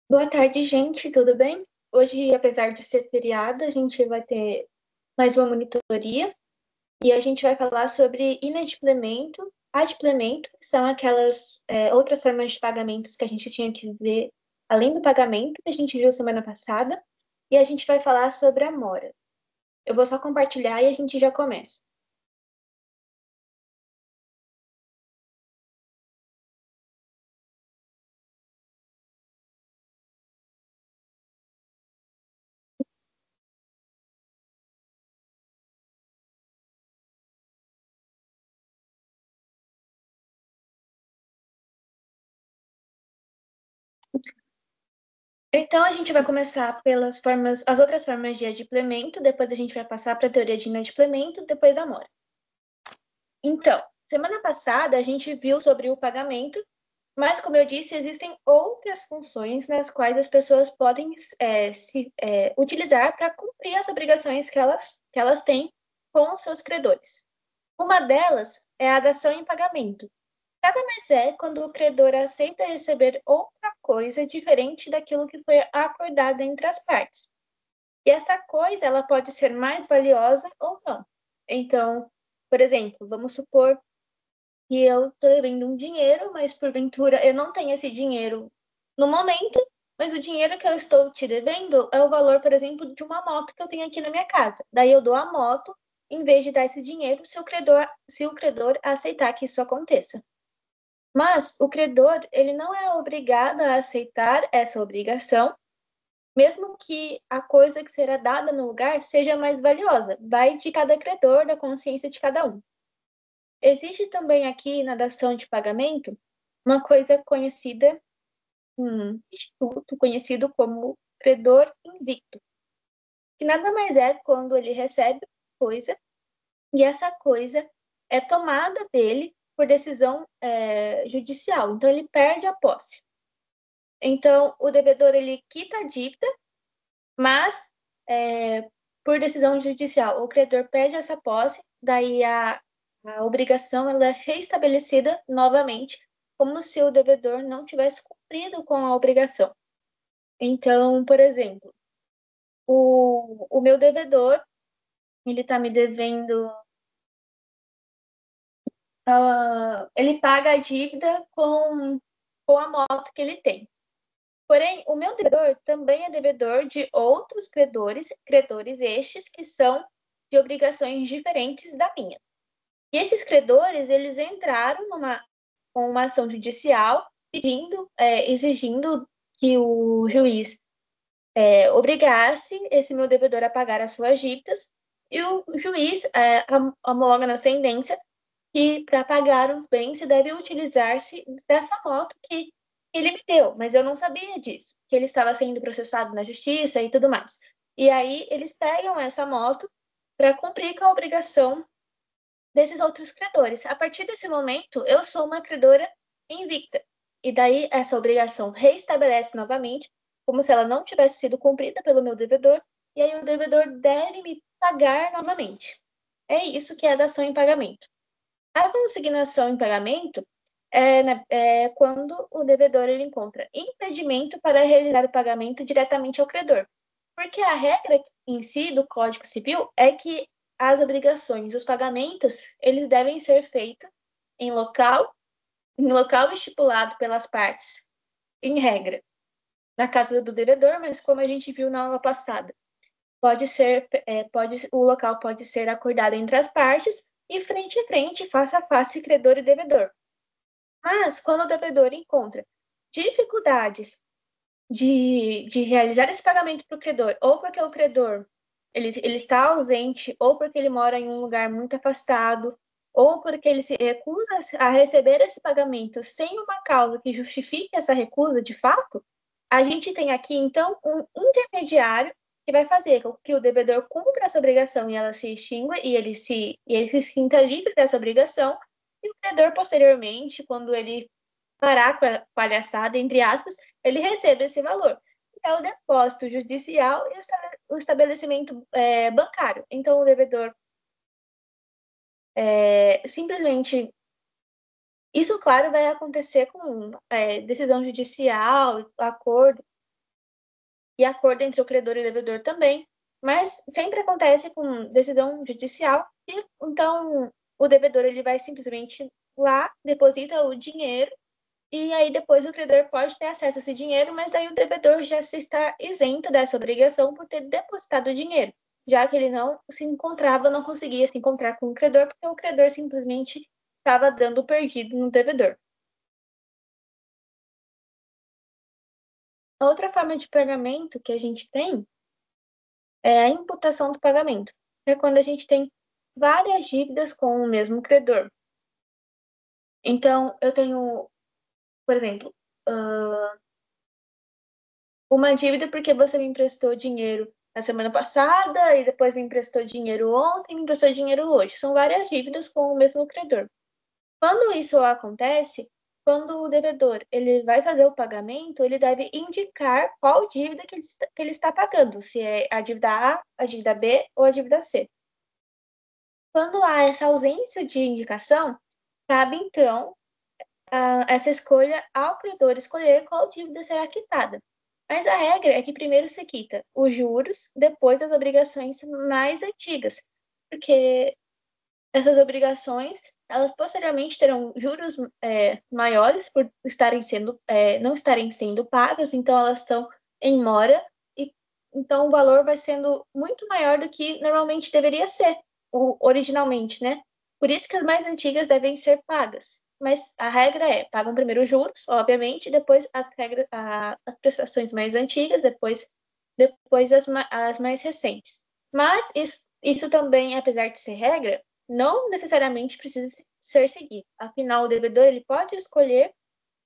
Boa tarde, gente, tudo bem? Hoje, apesar de ser feriado, a gente vai ter mais uma monitoria e a gente vai falar sobre inadimplemento, adimplemento, que são aquelas outras formas de pagamentos que a gente tinha que ver além do pagamento que a gente viu semana passada, e a gente vai falar sobre a mora. Eu vou só compartilhar e a gente já começa. Então, a gente vai começar pelas formas, as outras formas de adimplemento, depois a gente vai passar para a teoria de inadimplemento, depois da mora. Então, semana passada a gente viu sobre o pagamento, mas como eu disse, existem outras funções nas quais as pessoas podem se utilizar para cumprir as obrigações que elas têm com os seus credores. Uma delas é a dação em pagamento. Nada mais é quando o credor aceita receber outra coisa diferente daquilo que foi acordado entre as partes. E essa coisa ela pode ser mais valiosa ou não. Então, por exemplo, vamos supor que eu estou devendo um dinheiro, mas porventura eu não tenho esse dinheiro no momento, mas o dinheiro que eu estou te devendo é o valor, por exemplo, de uma moto que eu tenho aqui na minha casa. Daí eu dou a moto em vez de dar esse dinheiro se o credor aceitar que isso aconteça. Mas o credor, ele não é obrigado a aceitar essa obrigação, mesmo que a coisa que será dada no lugar seja mais valiosa. Vai de cada credor, da consciência de cada um. Existe também aqui na dação de pagamento uma coisa conhecida, um instituto conhecido como credor invicto, que nada mais é quando ele recebe coisa e essa coisa é tomada dele por decisão judicial. Então ele perde a posse. Então o devedor ele quita a dívida, mas por decisão judicial o credor perde essa posse, daí a obrigação ela é reestabelecida novamente, como se o devedor não tivesse cumprido com a obrigação. Então, por exemplo, o meu devedor, ele está me devendo, ele paga a dívida com a moto que ele tem. Porém, o meu devedor também é devedor de outros credores, credores estes que são de obrigações diferentes da minha. E esses credores, eles entraram com uma ação judicial pedindo, exigindo que o juiz obrigasse esse meu devedor a pagar as suas dívidas, e o juiz homologa na sentença que para pagar os bens se deve utilizar-se dessa moto que ele me deu, mas eu não sabia disso, que ele estava sendo processado na justiça e tudo mais. E aí eles pegam essa moto para cumprir com a obrigação desses outros credores. A partir desse momento, eu sou uma credora invicta. E daí essa obrigação reestabelece novamente, como se ela não tivesse sido cumprida pelo meu devedor, e aí o devedor deve me pagar novamente. É isso que é a dação em pagamento. A consignação em pagamento é quando o devedor ele encontra impedimento para realizar o pagamento diretamente ao credor. Porque a regra em si do Código Civil é que as obrigações, os pagamentos, eles devem ser feitos em local estipulado pelas partes, em regra, na casa do devedor, mas como a gente viu na aula passada, o local pode ser acordado entre as partes e frente a frente, face a face, credor e devedor. Mas quando o devedor encontra dificuldades de realizar esse pagamento para o credor, ou porque o credor ele está ausente, ou porque ele mora em um lugar muito afastado, ou porque ele se recusa a receber esse pagamento sem uma causa que justifique essa recusa de fato, a gente tem aqui, então, um intermediário que vai fazer com que o devedor cumpra essa obrigação e ela se extingua e ele se sinta livre dessa obrigação, e o credor, posteriormente, quando ele parar com a palhaçada, entre aspas, ele recebe esse valor. É o depósito judicial e o estabelecimento bancário. Então, o devedor simplesmente. Isso, claro, vai acontecer com decisão judicial, acordo. e acordo entre o credor e o devedor também, mas sempre acontece com decisão judicial, e então o devedor ele vai simplesmente lá, deposita o dinheiro, e aí depois o credor pode ter acesso a esse dinheiro, mas aí o devedor já se está isento dessa obrigação por ter depositado o dinheiro, já que ele não se encontrava, não conseguia se encontrar com o credor, porque o credor simplesmente estava dando perdido no devedor. A outra forma de pagamento que a gente tem é a imputação do pagamento, que é quando a gente tem várias dívidas com o mesmo credor. Então, eu tenho, por exemplo, uma dívida porque você me emprestou dinheiro na semana passada e depois me emprestou dinheiro ontem e me emprestou dinheiro hoje. São várias dívidas com o mesmo credor. Quando isso acontece, quando o devedor ele vai fazer o pagamento, ele deve indicar qual dívida que ele está pagando, se é a dívida A, a dívida B ou a dívida C. Quando há essa ausência de indicação, cabe então essa escolha ao credor escolher qual dívida será quitada. Mas a regra é que primeiro se quita os juros, depois as obrigações mais antigas, porque essas obrigações elas posteriormente terão juros maiores por não estarem sendo pagas, então elas estão em mora, e então o valor vai sendo muito maior do que normalmente deveria ser, originalmente, né? Por isso que as mais antigas devem ser pagas. Mas a regra é, pagam primeiro os juros, obviamente, depois as prestações mais antigas, depois as mais recentes. Mas isso também, apesar de ser regra, não necessariamente precisa ser seguido. Afinal, o devedor ele pode escolher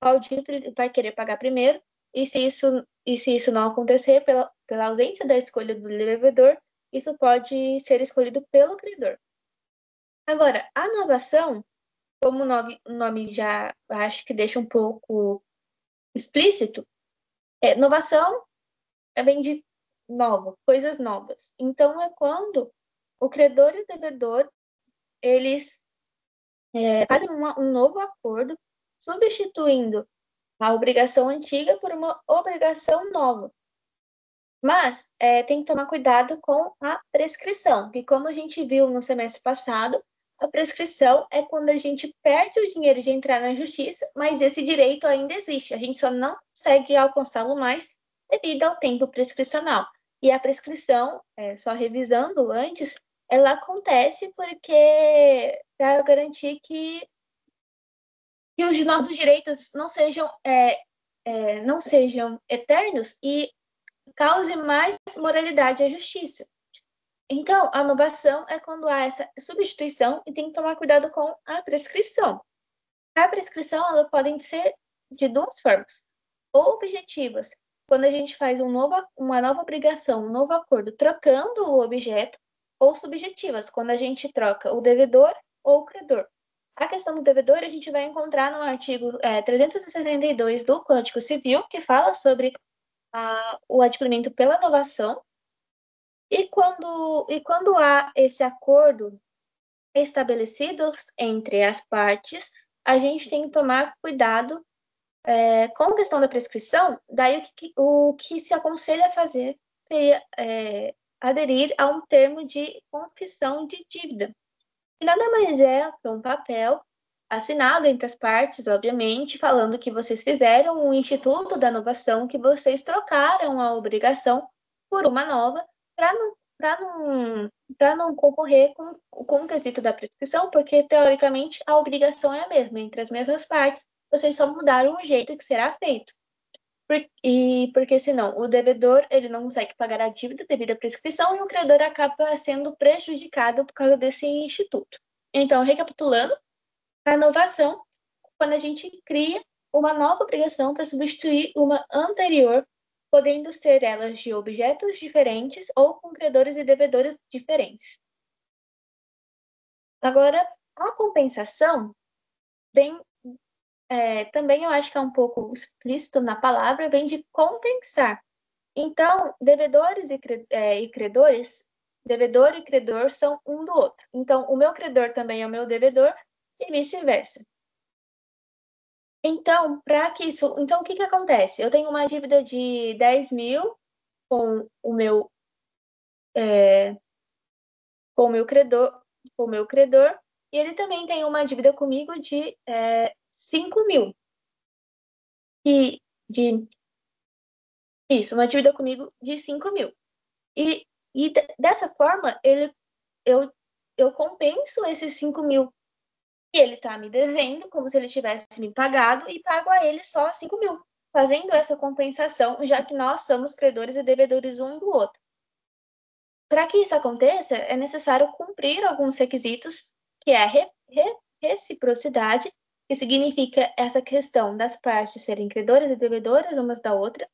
qual dívida ele vai querer pagar primeiro, e se isso não acontecer pela ausência da escolha do devedor, isso pode ser escolhido pelo credor. Agora, a novação, como o nome já acho que deixa um pouco explícito, novação vem de novo, coisas novas. Então, é quando o credor e o devedor eles fazem um novo acordo, substituindo a obrigação antiga por uma obrigação nova. Mas tem que tomar cuidado com a prescrição, que como a gente viu no semestre passado, a prescrição é quando a gente perde o dinheiro de entrar na justiça, mas esse direito ainda existe. A gente só não consegue alcançá-lo mais devido ao tempo prescricional. E a prescrição, só revisando antes, ela acontece porque para garantir que os nossos direitos não sejam eternos e cause mais moralidade à justiça. Então, a novação é quando há essa substituição e tem que tomar cuidado com a prescrição. A prescrição ela pode ser de duas formas, ou objetivas, quando a gente faz uma nova obrigação, um novo acordo, trocando o objeto, ou subjetivas, quando a gente troca o devedor ou o credor. A questão do devedor a gente vai encontrar no artigo 362 do Código Civil, que fala sobre o adimplemento pela novação, e quando há esse acordo estabelecido entre as partes, a gente tem que tomar cuidado com a questão da prescrição. Daí o que se aconselha a fazer é aderir a um termo de confissão de dívida. E nada mais é que um papel assinado entre as partes, obviamente, falando que vocês fizeram um instituto da inovação, que vocês trocaram a obrigação por uma nova, para não concorrer com o quesito da prescrição, porque, teoricamente, a obrigação é a mesma, entre as mesmas partes, vocês só mudaram o jeito que será feito. Porque senão o devedor ele não consegue pagar a dívida devido à prescrição e o credor acaba sendo prejudicado por causa desse instituto. Então, recapitulando, a inovação, quando a gente cria uma nova obrigação para substituir uma anterior, podendo ser elas de objetos diferentes ou com credores e devedores diferentes. Agora, a compensação também eu acho que é um pouco explícito na palavra, vem de compensar. Então, devedores e credores, devedor e credor são um do outro. Então, o meu credor também é o meu devedor e vice-versa. Então, o que que acontece? Eu tenho uma dívida de 10 mil com o meu, com o meu credor, e ele também tem uma dívida comigo de 5 mil. Isso, uma dívida comigo de 5 mil. E dessa forma, eu compenso esses 5 mil que ele está me devendo, como se ele tivesse me pagado, e pago a ele só 5 mil, fazendo essa compensação, já que nós somos credores e devedores um do outro. Para que isso aconteça, é necessário cumprir alguns requisitos, que é a reciprocidade, que significa essa questão das partes serem credoras e devedoras umas da outra,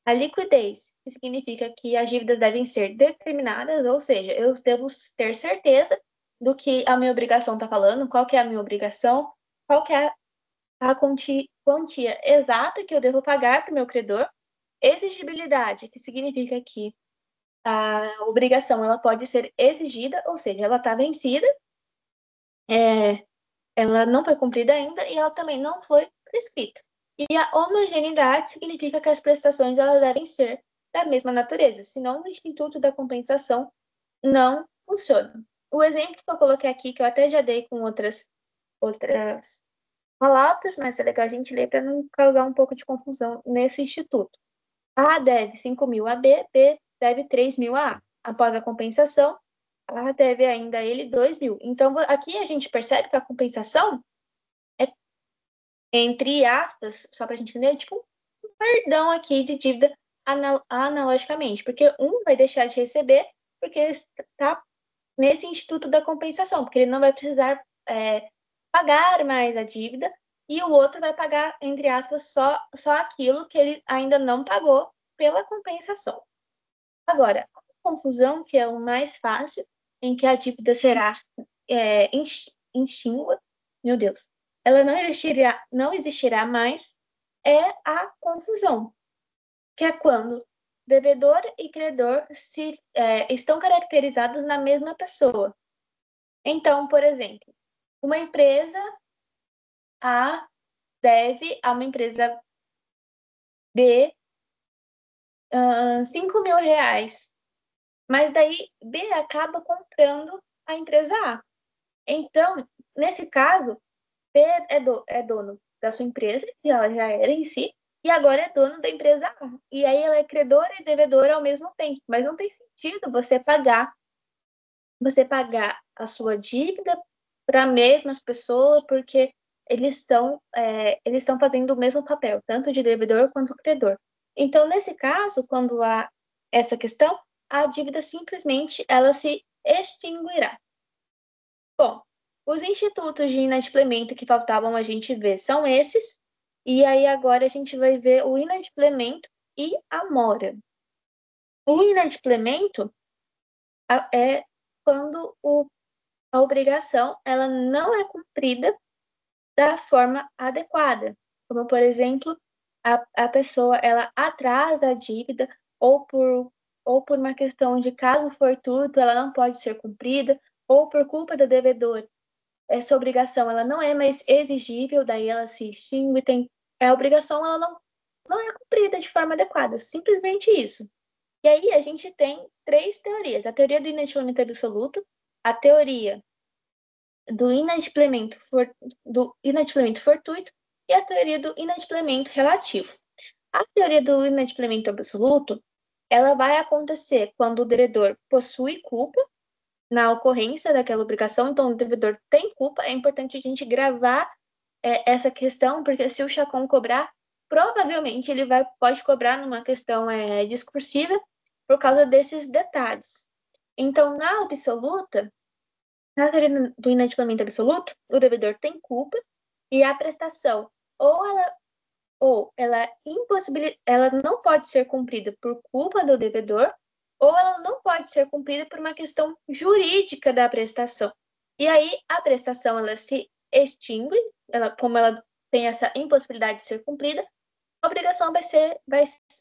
a liquidez, que significa que as dívidas devem ser determinadas, ou seja, eu devo ter certeza do que a minha obrigação está falando, qual que é a minha obrigação, qual que é a quantia exata que eu devo pagar para o meu credor. Exigibilidade, que significa que a obrigação ela pode ser exigida, ou seja, ela está vencida, ela não foi cumprida ainda e ela também não foi prescrita. E a homogeneidade significa que as prestações elas devem ser da mesma natureza, senão o Instituto da Compensação não funciona. O exemplo que eu coloquei aqui, que eu até já dei com outras palavras, mas é legal a gente ler para não causar um pouco de confusão nesse instituto. A deve 5 mil a B, B deve 3 mil a A. Após a compensação, A deve ainda a ele 2 mil. Então, aqui a gente percebe que a compensação é, entre aspas, só para a gente entender, tipo um perdão aqui de dívida analogicamente, porque um vai deixar de receber porque está nesse instituto da compensação, porque ele não vai precisar pagar mais a dívida, e o outro vai pagar, entre aspas, só aquilo que ele ainda não pagou pela compensação. Agora, a confusão, que é o mais fácil, em que a dívida será extingue, meu Deus, ela não existirá mais, é a confusão, que é quando devedor e credor estão caracterizados na mesma pessoa. Então, por exemplo, uma empresa A deve a uma empresa B 5 mil reais, mas daí B acaba comprando a empresa A. Então, nesse caso, B é dono da sua empresa, que ela já era em si, e agora é dono da empresa A. E aí ela é credora e devedora ao mesmo tempo, mas não tem sentido você pagar a sua dívida para as mesmas pessoas, porque eles estão fazendo o mesmo papel, tanto de devedor quanto credor. Então, nesse caso, quando há essa questão, a dívida simplesmente ela se extinguirá. Bom, os institutos de inadimplemento que faltavam a gente ver são esses, e aí agora a gente vai ver o inadimplemento e a mora. O inadimplemento é quando a obrigação ela não é cumprida da forma adequada, como por exemplo a pessoa ela atrasa a dívida ou por uma questão de caso fortuito ela não pode ser cumprida ou por culpa do devedor essa obrigação ela não é mais exigível, daí ela se extingue, a obrigação ela não é cumprida de forma adequada, simplesmente isso. E aí a gente tem três teorias: a teoria do inadimplemento absoluto, a teoria do inadimplemento fortuito e a teoria do inadimplemento relativo. A teoria do inadimplemento absoluto, ela vai acontecer quando o devedor possui culpa na ocorrência daquela obrigação, então o devedor tem culpa. É importante a gente gravar essa questão, porque se o Chacon cobrar, provavelmente ele pode cobrar numa questão discursiva por causa desses detalhes. Então, na absoluta, na teoria do inadimplemento absoluto, o devedor tem culpa e a prestação ela não pode ser cumprida por culpa do devedor ou ela não pode ser cumprida por uma questão jurídica da prestação. E aí a prestação ela se extingue, como ela tem essa impossibilidade de ser cumprida, a obrigação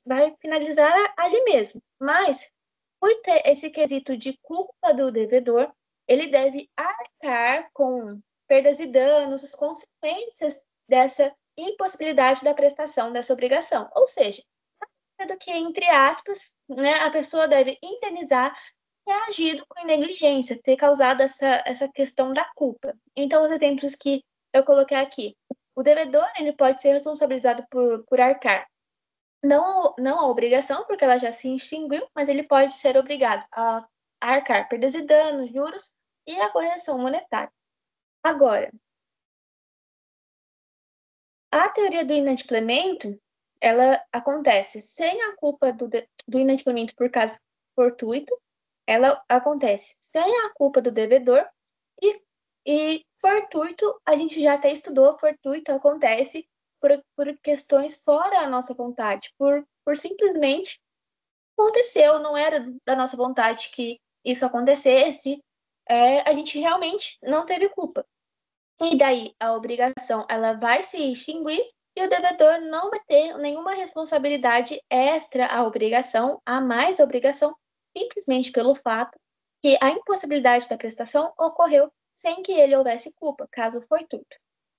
vai finalizar ali mesmo. Mas por ter esse quesito de culpa do devedor, ele deve arcar com perdas e danos, as consequências dessa impossibilidade da prestação dessa obrigação. Ou seja, do que, entre aspas, né, a pessoa deve indenizar ter agido com negligência, ter causado essa questão da culpa. Então, os exemplos que eu coloquei aqui. O devedor ele pode ser responsabilizado por arcar. Não a obrigação, porque ela já se extinguiu, mas ele pode ser obrigado a arcar perdas e danos, juros e a correção monetária. Agora, a teoria do inadimplemento, ela acontece sem a culpa do inadimplemento por caso fortuito, ela acontece sem a culpa do devedor e fortuito, a gente já até estudou, fortuito acontece por questões fora a nossa vontade, por simplesmente aconteceu, não era da nossa vontade que isso acontecesse, a gente realmente não teve culpa. E daí a obrigação ela vai se extinguir e o devedor não vai ter nenhuma responsabilidade extra à obrigação, a mais obrigação, simplesmente pelo fato que a impossibilidade da prestação ocorreu sem que ele houvesse culpa, caso fortuito.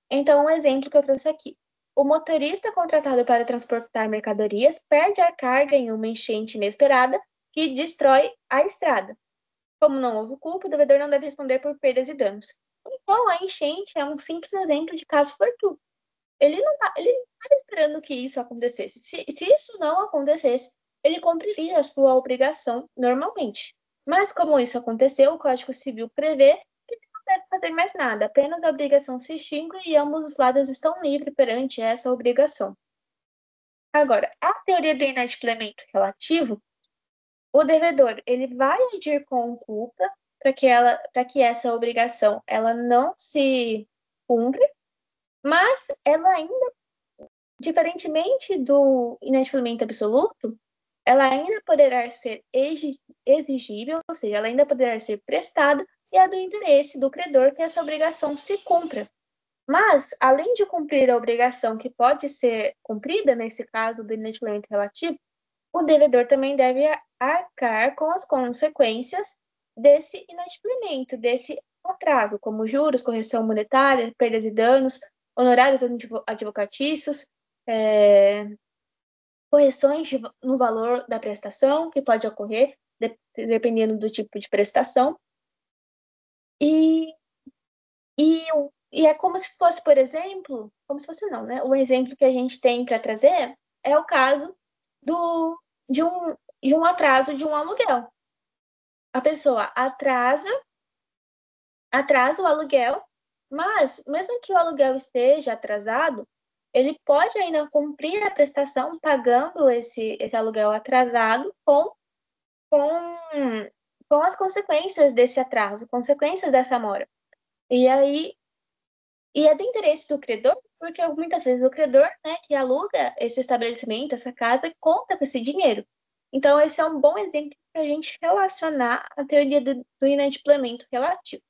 Então, um exemplo que eu trouxe aqui. O motorista contratado para transportar mercadorias perde a carga em uma enchente inesperada que destrói a estrada. Como não houve culpa, o devedor não deve responder por perdas e danos. Então, a enchente é um simples exemplo de caso fortuito. Ele não estava esperando que isso acontecesse. Se isso não acontecesse, ele cumpriria a sua obrigação normalmente. Mas como isso aconteceu, o Código Civil prevê que ele não deve fazer mais nada, apenas a obrigação se extingue e ambos os lados estão livres perante essa obrigação. Agora, a teoria do inadimplemento relativo, o devedor ele vai agir com culpa para que essa obrigação ela não se cumpra, mas ela ainda, diferentemente do inadimplemento absoluto, ela ainda poderá ser exigível, ou seja, ela ainda poderá ser prestada e é do interesse do credor que essa obrigação se cumpra. Mas, além de cumprir a obrigação que pode ser cumprida, nesse caso do inadimplemento relativo, o devedor também deve arcar com as consequências desse inadimplemento, desse atraso, como juros, correção monetária, perda de danos, honorários advocatícios, correções no valor da prestação, que pode ocorrer dependendo do tipo de prestação. E, e, e é como se fosse, por exemplo, como se fosse não, né? O exemplo que a gente tem para trazer é o caso do, de um atraso de um aluguel. A pessoa atrasa o aluguel, mas mesmo que o aluguel esteja atrasado, ele pode ainda cumprir a prestação pagando esse aluguel atrasado com, com as consequências desse atraso, consequências dessa mora. E aí, é do interesse do credor, porque muitas vezes o credor, né, que aluga esse estabelecimento, essa casa, conta com esse dinheiro. Então, esse é um bom exemplo para a gente relacionar a teoria do inadimplemento relativo.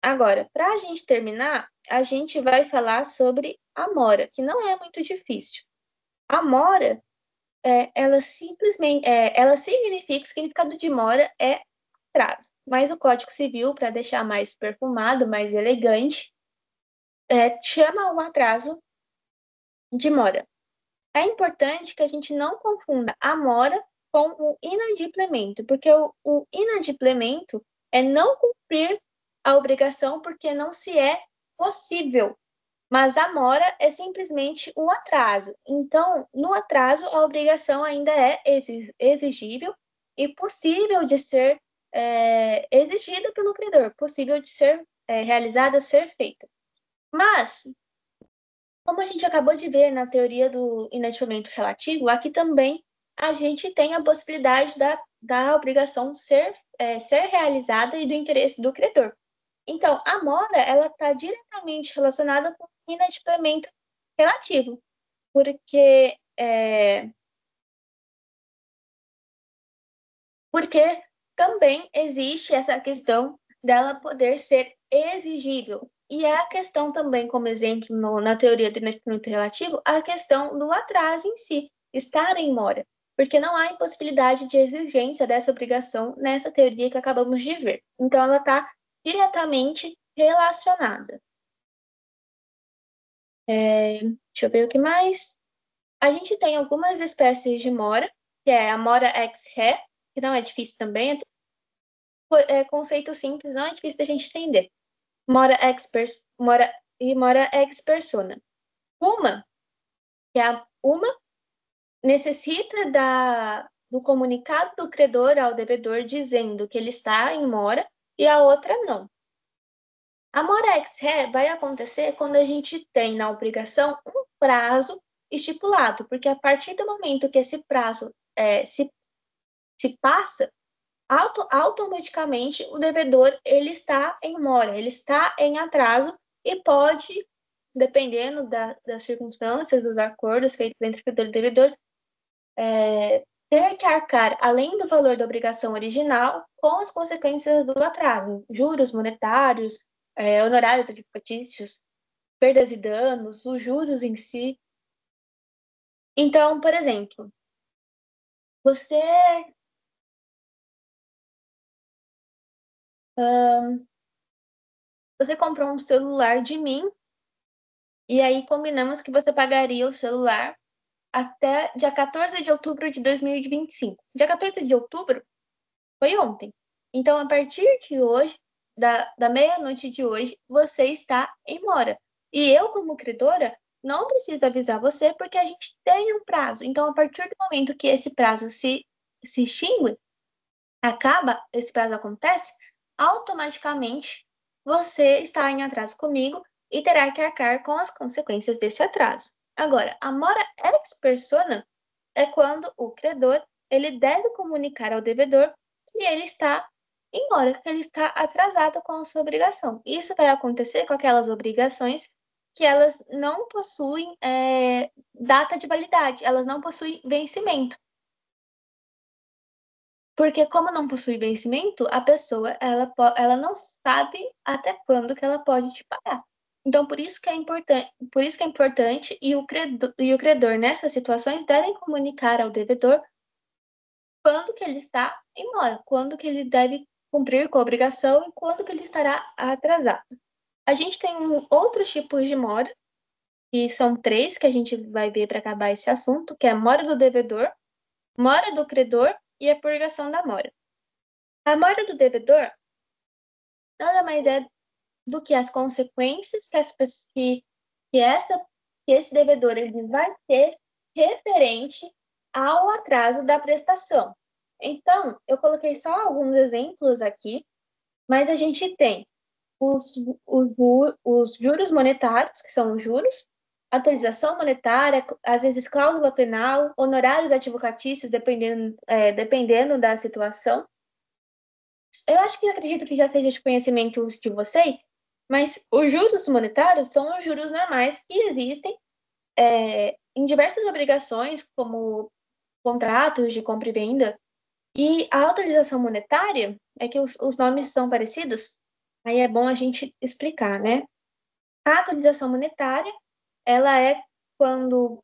Agora, para a gente terminar, a gente vai falar sobre a mora, que não é muito difícil. A mora, ela simplesmente, ela significa, o significado de mora é atraso. Mas o Código Civil, para deixar mais perfumado, mais elegante, chama o atraso de mora. É importante que a gente não confunda a mora com o inadimplemento, porque o inadimplemento é não cumprir a obrigação porque não se é possível. Mas a mora é simplesmente um atraso. Então, no atraso, a obrigação ainda é exigível e possível de ser exigida pelo credor, possível de ser realizada, ser feita. Mas, como a gente acabou de ver na teoria do inadimplemento relativo, aqui também a gente tem a possibilidade da obrigação ser realizada e do interesse do credor. Então, a mora, ela está diretamente relacionada com o inadimplemento relativo, porque, porque também existe essa questão dela poder ser exigível. E é a questão também, como exemplo na teoria do inadimplemento relativo, a questão do atraso em si, estar em mora, porque não há impossibilidade de exigência dessa obrigação nessa teoria que acabamos de ver. Então, ela está diretamente relacionada. Deixa eu ver o que mais. A gente tem algumas espécies de mora, que é a mora ex ré, que não é difícil também, é conceito simples, não é difícil da gente entender. Mora e mora ex persona. Uma, que é a uma necessita do comunicado do credor ao devedor dizendo que ele está em mora e a outra não. A mora ex ré vai acontecer quando a gente tem na obrigação um prazo estipulado, porque a partir do momento que esse prazo se passa, automaticamente o devedor ele está em mora, ele está em atraso e pode, dependendo das circunstâncias, dos acordos feitos entre o credor e o devedor, ter que arcar, além do valor da obrigação original, com as consequências do atraso, juros monetários, honorários advocatícios, perdas e danos, os juros em si. Então, por exemplo, você você comprou um celular de mim e aí combinamos que você pagaria o celular até dia 14 de outubro de 2025. Dia 14 de outubro foi ontem. Então, a partir de hoje, da meia-noite de hoje, você está em mora. E eu, como credora, não preciso avisar você porque a gente tem um prazo. Então, a partir do momento que esse prazo se extingue, acaba, esse prazo acontece, automaticamente você está em atraso comigo e terá que arcar com as consequências desse atraso. Agora, a mora ex persona é quando o credor ele deve comunicar ao devedor que ele está em mora, que ele está atrasado com a sua obrigação. Isso vai acontecer com aquelas obrigações que elas não possuem data de validade, elas não possuem vencimento. Porque como não possui vencimento, a pessoa ela não sabe até quando que ela pode te pagar. Então, por isso que é importante e o credor nessas situações devem comunicar ao devedor quando que ele está em mora, quando que ele deve cumprir com a obrigação e quando que ele estará atrasado. A gente tem outros tipos de mora, que são três que a gente vai ver para acabar esse assunto, que é a mora do devedor, mora do credor e a purgação da mora. A mora do devedor nada mais é do que as consequências que esse devedor ele vai ter referente ao atraso da prestação. Então, eu coloquei só alguns exemplos aqui, mas a gente tem os, os, os juros monetários, que são os juros, atualização monetária, às vezes cláusula penal, honorários advocatícios, dependendo da situação. Eu acho que acredito que já seja de conhecimento de vocês, mas os juros monetários são os juros normais que existem em diversas obrigações, como contratos de compra e venda. E a autorização monetária, é que os nomes são parecidos, aí é bom a gente explicar, né? A autorização monetária, ela é quando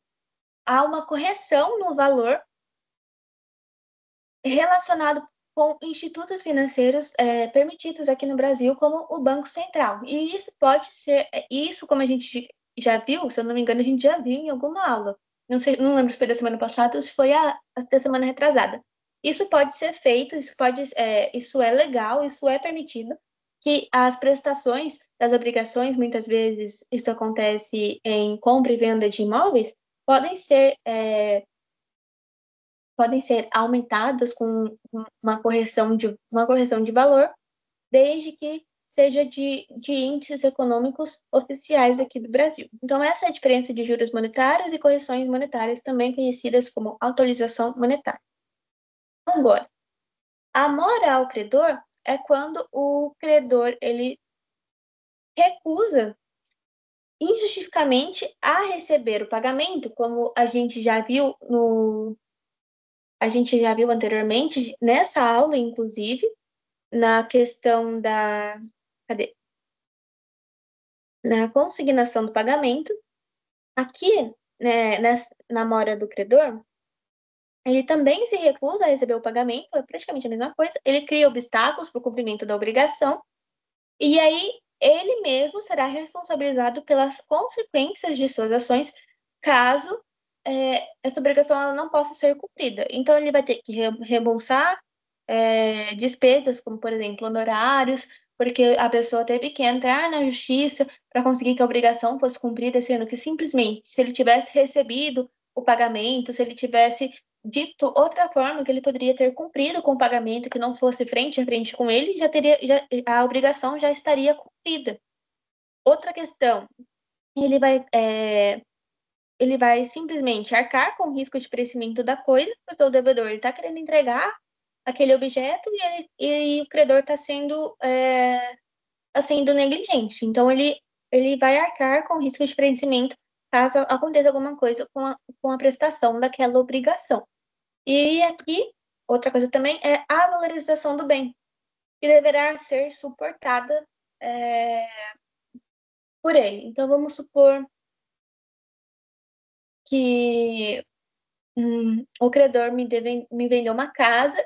há uma correção no valor relacionado com institutos financeiros permitidos aqui no Brasil, como o Banco Central. E isso pode ser, isso como a gente já viu, se eu não me engano, a gente já viu em alguma aula. Não sei, não lembro se foi da semana passada ou se foi a da semana retrasada. Isso pode ser feito, isso é legal, isso é permitido, que as prestações das obrigações, muitas vezes isso acontece em compra e venda de imóveis, podem ser aumentadas com uma correção de valor, desde que seja de índices econômicos oficiais aqui do Brasil. Então, essa é a diferença de juros monetários e correções monetárias, também conhecidas como atualização monetária. Agora, a mora ao credor é quando o credor ele recusa injustificamente a receber o pagamento, como a gente já viu anteriormente, nessa aula, inclusive, na questão da. Cadê? Na consignação do pagamento. Aqui, né, na mora do credor, ele também se recusa a receber o pagamento, é praticamente a mesma coisa. Ele cria obstáculos para o cumprimento da obrigação, e aí ele mesmo será responsabilizado pelas consequências de suas ações, caso essa obrigação ela não possa ser cumprida. Então, ele vai ter que reembolsar despesas, como, por exemplo, honorários, porque a pessoa teve que entrar na justiça para conseguir que a obrigação fosse cumprida, sendo que simplesmente, se ele tivesse recebido o pagamento, se ele tivesse dito outra forma que ele poderia ter cumprido com o pagamento, que não fosse frente a frente com ele, a obrigação já estaria cumprida. Outra questão, ele vai, ele vai simplesmente arcar com o risco de perecimento da coisa, porque o devedor está querendo entregar aquele objeto e o credor está sendo negligente. Então, ele vai arcar com o risco de perecimento caso aconteça alguma coisa com a prestação daquela obrigação. E aqui, outra coisa também é a valorização do bem, que deverá ser suportada por ele. Então, vamos supor que o credor me vendeu uma casa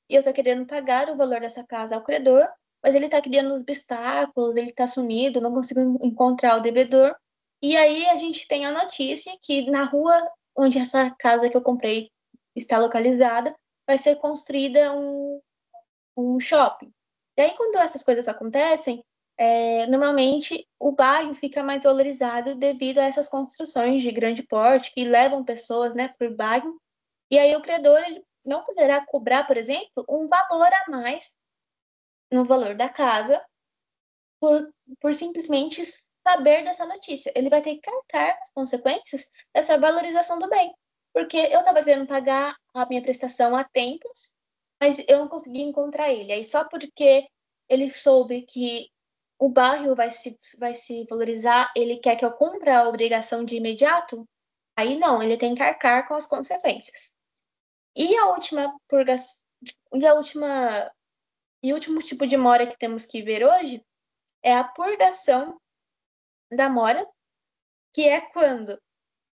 e eu estou querendo pagar o valor dessa casa ao credor, mas ele está criando obstáculos, ele está sumido, não consigo encontrar o devedor. E aí a gente tem a notícia que na rua onde essa casa que eu comprei está localizada, vai ser construída um shopping. E aí, quando essas coisas acontecem, normalmente o bairro fica mais valorizado devido a essas construções de grande porte que levam pessoas, né, para o bairro. E aí o credor ele não poderá cobrar, por exemplo, um valor a mais no valor da casa por simplesmente saber dessa notícia. Ele vai ter que arcar as consequências dessa valorização do bem. Porque eu estava querendo pagar a minha prestação há tempos, mas eu não consegui encontrar ele. Aí só porque ele soube que o bairro vai se valorizar, ele quer que eu cumpra a obrigação de imediato, aí não, ele tem que arcar com as consequências. E a última purgação, e o último tipo de mora que temos que ver hoje é a purgação da mora, que é quando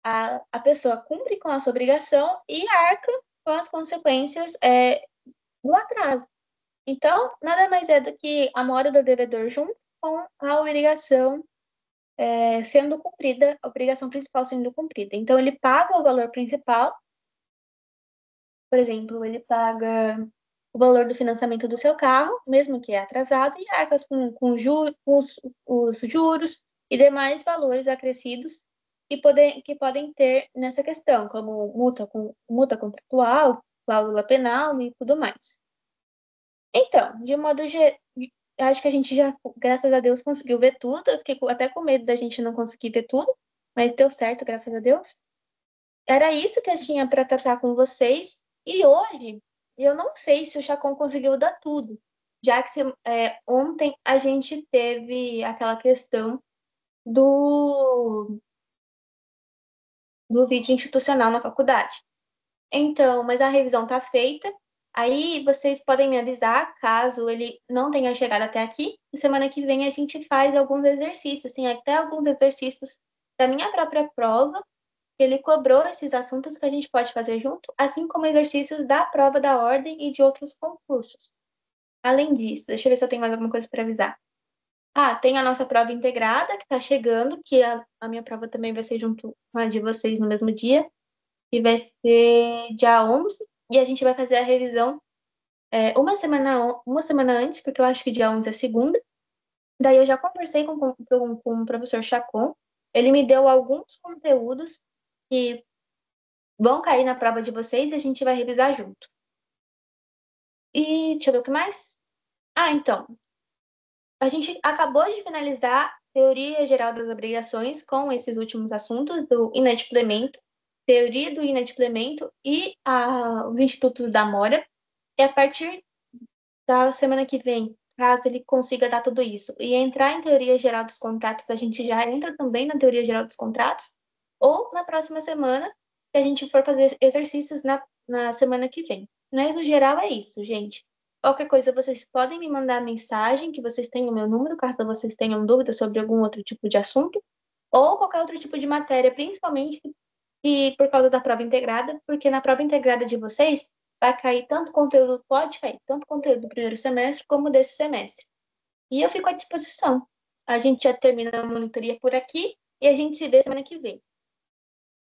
a pessoa cumpre com a sua obrigação e arca com as consequências do atraso. Então, nada mais é do que a mora do devedor junto com a obrigação sendo cumprida, a obrigação principal sendo cumprida. Então, ele paga o valor principal, por exemplo, ele paga o valor do financiamento do seu carro, mesmo que é atrasado, e arca com os juros e demais valores acrescidos que podem ter nessa questão, como multa contratual, cláusula penal e tudo mais. Então, de modo geral, acho que a gente já, graças a Deus, conseguiu ver tudo. Eu fiquei até com medo da gente não conseguir ver tudo, mas deu certo, graças a Deus. Era isso que eu tinha para tratar com vocês. E hoje, eu não sei se o Chacon conseguiu dar tudo, já que ontem a gente teve aquela questão do vídeo institucional na faculdade. Então, mas a revisão está feita. Aí vocês podem me avisar caso ele não tenha chegado até aqui. E semana que vem a gente faz alguns exercícios. Tem até alguns exercícios da minha própria prova ele cobrou esses assuntos que a gente pode fazer junto, assim como exercícios da prova da ordem e de outros concursos. Além disso, deixa eu ver se eu tenho mais alguma coisa para avisar. Tem a nossa prova integrada que está chegando, que a minha prova também vai ser junto com a de vocês no mesmo dia, e vai ser dia 11, e a gente vai fazer a revisão uma semana antes, porque eu acho que dia 11 é segunda. Daí eu já conversei com o professor Chacon, ele me deu alguns conteúdos que vão cair na prova de vocês e a gente vai revisar junto. E deixa eu ver o que mais. Então, a gente acabou de finalizar Teoria Geral das Obrigações com esses últimos assuntos do inadimplemento, Teoria do Inadimplemento e os Institutos da Mora. E a partir da semana que vem, caso ele consiga dar tudo isso e entrar em Teoria Geral dos Contratos, a gente já entra também na Teoria Geral dos Contratos, ou na próxima semana, se a gente for fazer exercícios na semana que vem. Mas, no geral, é isso, gente. Qualquer coisa, vocês podem me mandar mensagem, que vocês tenham meu número, caso vocês tenham dúvidas sobre algum outro tipo de assunto, ou qualquer outro tipo de matéria, principalmente e por causa da prova integrada, porque na prova integrada de vocês vai cair tanto conteúdo, pode cair tanto conteúdo do primeiro semestre como desse semestre. E eu fico à disposição. A gente já termina a monitoria por aqui e a gente se vê semana que vem.